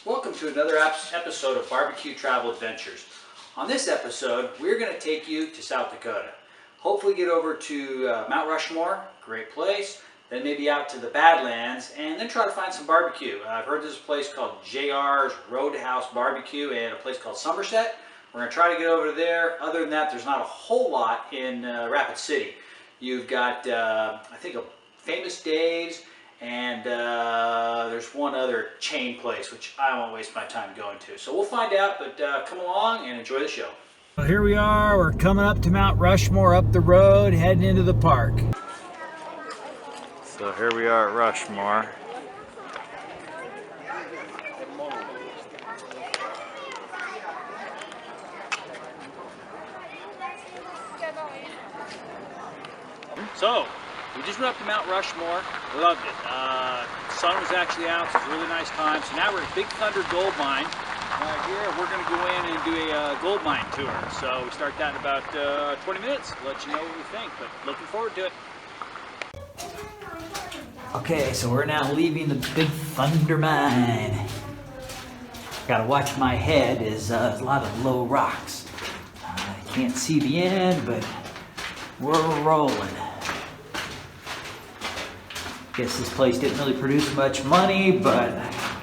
Welcome to another episode of Barbecue Travel Adventures. On this episode, we're going to take you to South Dakota. Hopefully get over to Mount Rushmore, great place, then maybe out to the Badlands, and then try to find some barbecue. I've heard there's a place called JR's Roadhouse Barbecue and a place called Somerset. We're going to try to get over there. Other than that, there's not a whole lot in Rapid City. You've got, I think, a Famous Dave's, and there's one other chain place which I won't waste my time going to. So we'll find out, but come along and enjoy the show. Well, here we are. We're coming up to Mount Rushmore, up the road, heading into the park. So here we are at Rushmore. So, we just went up to Mount Rushmore. Loved it. Sun was actually out, so it was a really nice time. So now we're at Big Thunder Gold Mine. Here we're going to go in and do a gold mine tour. So we start that in about 20 minutes. We'll let you know what we think, but looking forward to it. Okay, so we're now leaving the Big Thunder Mine. Gotta watch my head, there's a lot of low rocks. I can't see the end, but we're rolling. Guess this place didn't really produce much money, but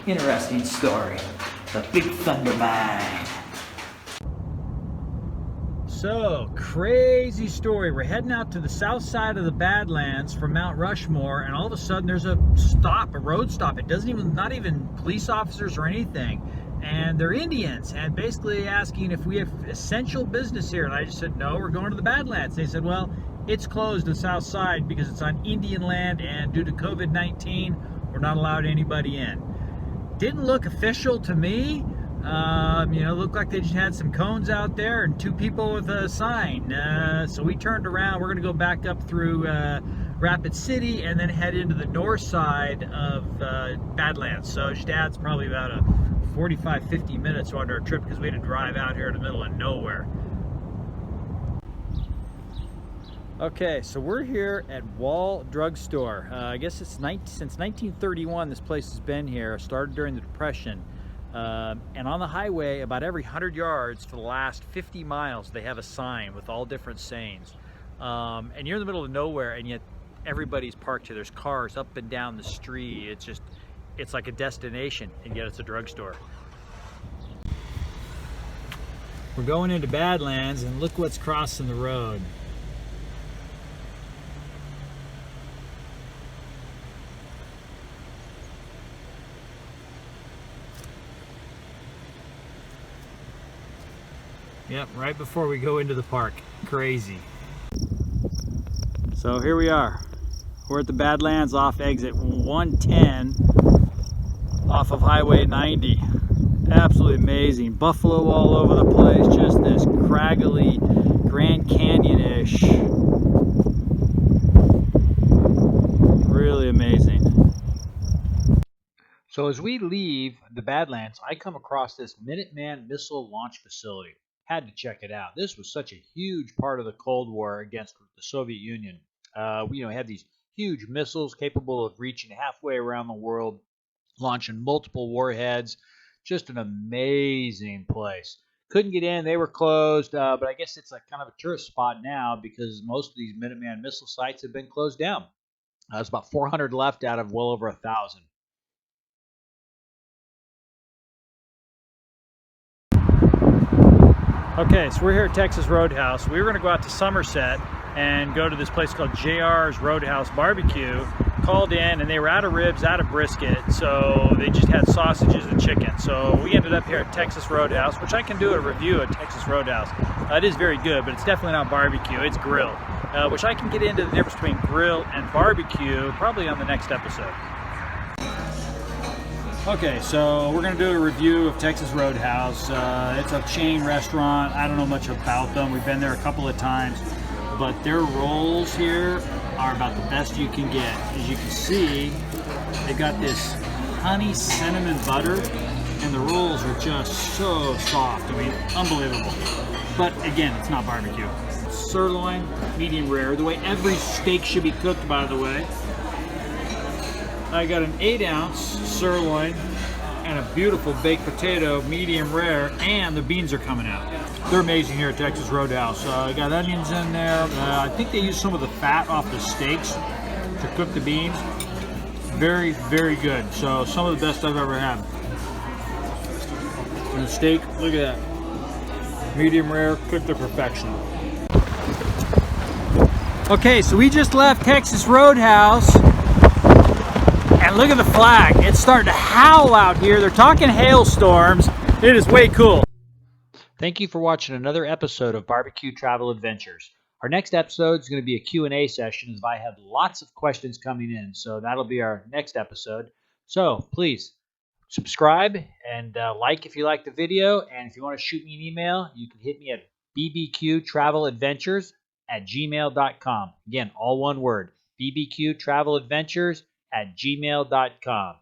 interesting story. The Big Thunder Mine. So, crazy story. We're heading out to the south side of the Badlands from Mount Rushmore, and all of a sudden there's a road stop. It doesn't even, not even police officers or anything. And they're Indians, and basically asking if we have essential business here. And I just said, no, we're going to the Badlands. They said, well, it's closed the south side because it's on Indian land, and due to COVID-19, we're not allowed anybody in. Didn't look official to me. You know, looked like they just had some cones out there and two people with a sign. So we turned around. We're going to go back up through Rapid City and then head into the north side of Badlands. So it just adds probably about a 45-50 minutes on our trip because we had to drive out here in the middle of nowhere. Okay, so we're here at Wall Drug Store. I guess it's since 1931 this place has been here. Started during the Depression. And on the highway, about every 100 yards for the last 50 miles, they have a sign with all different sayings. And you're in the middle of nowhere, and yet everybody's parked here. There's cars up and down the street. It's like a destination, and yet it's a drugstore. We're going into Badlands, and look what's crossing the road. Yep, right before we go into the park. Crazy. So here we are. We're at the Badlands off exit 110 off of Highway 90. Absolutely amazing. Buffalo all over the place. Just this craggly Grand Canyon-ish. Really amazing. So as we leave the Badlands, I come across this Minuteman missile launch facility. Had to check it out. This was such a huge part of the Cold War against the Soviet Union. We had these huge missiles capable of reaching halfway around the world, launching multiple warheads. Just an amazing place. Couldn't get in, they were closed, but I guess it's like kind of a tourist spot now because most of these Minuteman missile sites have been closed down. There's about 400 left out of well over 1,000. Okay, so we're here at Texas Roadhouse. We were going to go out to Somerset and go to this place called JR's Roadhouse Barbecue. Called in and they were out of ribs, out of brisket, so they just had sausages and chicken. So we ended up here at Texas Roadhouse, which I can do a review of Texas Roadhouse. It is very good, but it's definitely not barbecue, it's grill, which I can get into the difference between grill and barbecue probably on the next episode. Okay, so we're going to do a review of Texas Roadhouse. It's a chain restaurant. I don't know much about them. We've been there a couple of times, but their rolls here are about the best you can get. As you can see, they've got this honey cinnamon butter, and the rolls are just so soft. I mean, unbelievable. But again, it's not barbecue. Sirloin, medium rare, the way every steak should be cooked, by the way. I got an 8-ounce sirloin and a beautiful baked potato, medium rare, and the beans are coming out. They're amazing here at Texas Roadhouse. Got onions in there. I think they use some of the fat off the steaks to cook the beans. Very, very good. So some of the best I've ever had. And the steak, look at that. Medium rare, cooked to perfection. Okay, so we just left Texas Roadhouse. And look at the flag. It's starting to howl out here. They're talking hailstorms. It is way cool. Thank you for watching another episode of Barbecue Travel Adventures. Our next episode is going to be a Q&A session, as I have lots of questions coming in. So that'll be our next episode. So please subscribe and like if you like the video. And if you want to shoot me an email, you can hit me at bbqtraveladventures@gmail.com. Again, all one word, bbqtraveladventures@gmail.com.